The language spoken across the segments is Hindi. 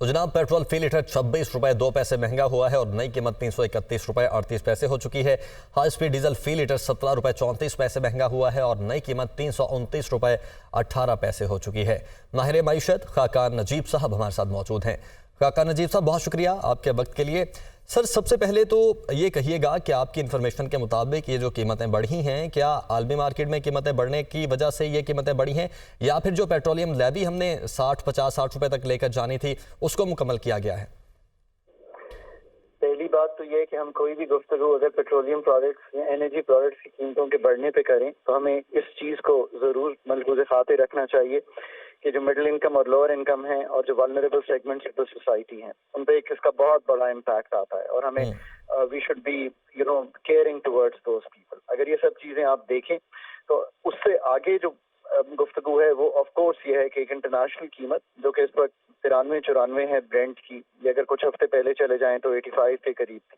तो जनाब, पेट्रोल फी लीटर 26 रुपए 2 पैसे महंगा हुआ है और नई कीमत 331 रुपए 38 पैसे हो चुकी है। हाई स्पीड डीजल फी लीटर 17 रुपए 34 पैसे महंगा हुआ है और नई कीमत 329 रुपए 18 पैसे हो चुकी है। माहिर मईशत खाकान नजीब साहब हमारे साथ मौजूद हैं। खाकान नजीब साहब, बहुत शुक्रिया आपके वक्त के लिए। सर, सबसे पहले तो ये कहिएगा कि आपकी इन्फॉर्मेशन के मुताबिक ये जो कीमतें बढ़ी हैं, क्या आलमी मार्केट में कीमतें बढ़ने की वजह से ये कीमतें बढ़ी हैं, या फिर जो पेट्रोलियम लेवी हमने 60 रुपए तक लेकर जानी थी उसको मुकम्मल किया गया है? पहली बात तो ये है कि हम कोई भी गुफ्तगू अगर पेट्रोलियम प्रोडक्ट्स या एनर्जी प्रोडक्ट्स की कीमतों के बढ़ने पे करें तो हमें इस चीज़ को ज़रूर मलहूज़ खातिर रखना चाहिए कि जो मिडिल इनकम और लोअर इनकम है और जो vulnerable segments of the society हैं उन पे इसका बहुत बड़ा इम्पैक्ट आता है और हमें we should be caring towards those people. अगर ये सब चीज़ें आप देखें तो उससे आगे जो गुफ्तगू है वो ऑफ कोर्स ये है कि एक इंटरनेशनल कीमत जो कि इस पर 93-94 है ब्रेंट की, ये अगर कुछ हफ्ते पहले चले जाएं तो 85 के करीब थी।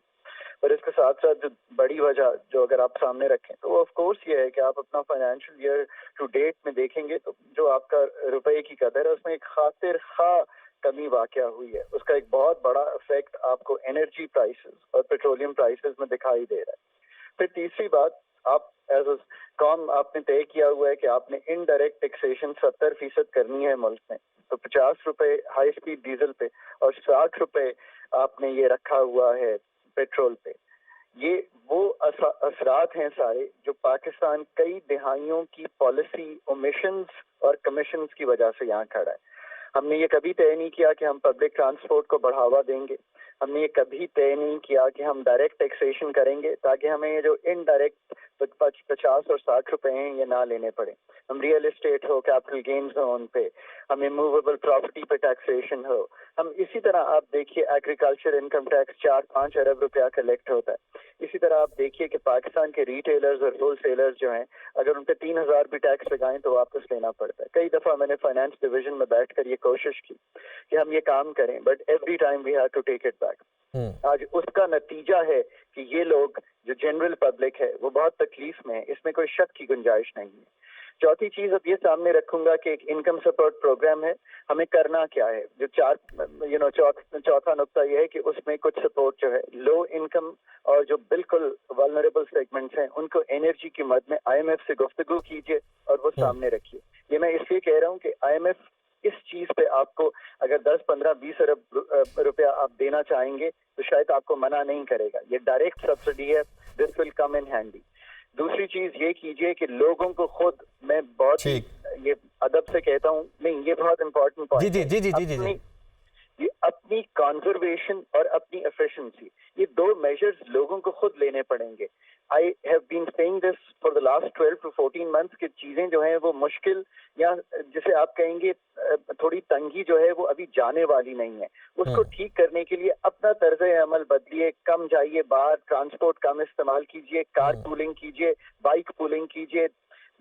पर इसके साथ साथ जो बड़ी वजह जो अगर आप सामने रखें तो ऑफ कोर्स ये है कि आप अपना फाइनेंशियल ईयर टू डेट में देखेंगे तो जो आपका रुपए की कदर है उसमें एक खातिर खा कमी वाकया हुई है। उसका एक बहुत बड़ा इफेक्ट आपको एनर्जी प्राइसेस और पेट्रोलियम प्राइसेस में दिखाई दे रहा है। फिर तीसरी बात, आप एज अ कॉम आपने तय किया हुआ है कि आपने इनडायरेक्ट टैक्सेशन 70% करनी है मुल्क में, तो 50 रुपए हाई स्पीड डीजल पे और 60 रुपए आपने ये रखा हुआ है पेट्रोल पे। ये वो असरात हैं सारे जो पाकिस्तान कई दिहाइयों की पॉलिसी ओमिशंस और कमीशंस की वजह से यहाँ खड़ा है। हमने ये कभी तय नहीं किया कि हम पब्लिक ट्रांसपोर्ट को बढ़ावा देंगे, हमने ये कभी तय नहीं किया कि हम डायरेक्ट टैक्सेशन करेंगे ताकि हमें ये जो इनडायरेक्ट 50 और 60 रुपए हैं ये ना लेने पड़े। हम रियल एस्टेट हो, कैपिटल गेन्स हो उन पे, हमें मूवेबल प्रॉपर्टी पे टैक्सेशन हो, हम इसी तरह आप देखिए एग्रीकल्चर इनकम टैक्स 4-5 अरब रुपया कलेक्ट होता है। इसी तरह आप देखिए कि पाकिस्तान के रिटेलर्स और होलसेलर्स जो हैं अगर उन पे 3,000 भी टैक्स लगाएं तो वापस लेना पड़ता है। कई दफा मैंने फाइनेंस डिवीजन में बैठकर ये कोशिश की कि हम ये काम करें, but every time we have to take it back. आज उसका नतीजा है कि ये लोग जो जनरल पब्लिक है वो बहुत तकलीफ में है, इसमें कोई शक की गुंजाइश नहीं है। चौथी चीज अब ये सामने रखूंगा कि एक इनकम सपोर्ट प्रोग्राम है, हमें करना क्या है। जो चौथा नुक्ता यह है कि उसमें कुछ सपोर्ट जो है लो इनकम और जो बिल्कुल वल्नरेबल सेगमेंट्स हैं उनको एनर्जी की मद में IMF से गुफ्तगू कीजिए और वो सामने रखिए। ये मैं इसलिए कह रहा हूँ कि IMF इस चीज पे आपको अगर 10, 15, 20 अरब रुपया आप देना चाहेंगे तो शायद आपको मना नहीं करेगा। ये डायरेक्ट सब्सिडी है, this will come in handy. दूसरी चीज ये कीजिए कि लोगों को खुद, मैं बहुत ये अदब से कहता हूँ, नहीं ये बहुत इंपॉर्टेंट पॉइंट है, ये अपनी कंजर्वेशन और अपनी एफिशिएंसी, ये दो मेजर्स लोगों को खुद लेने पड़ेंगे। I have been saying this for the last 12 to 14 months कि चीजें जो हैं वो मुश्किल या जिसे आप कहेंगे थोड़ी तंगी जो है वो अभी जाने वाली नहीं है। उसको ठीक करने के लिए अपना तर्ज अमल बदलिए, कम जाइए बाहर, ट्रांसपोर्ट कम इस्तेमाल कीजिए, कार पूलिंग कीजिए, बाइक पूलिंग कीजिए।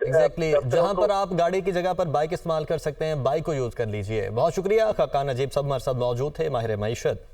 जहां पर आप गाड़ी की जगह पर बाइक इस्तेमाल कर सकते हैं, बाइक को यूज कर लीजिए। बहुत शुक्रिया। खाकान नजीब साहब हमारे साथ मौजूद थे, माहिर मईशत।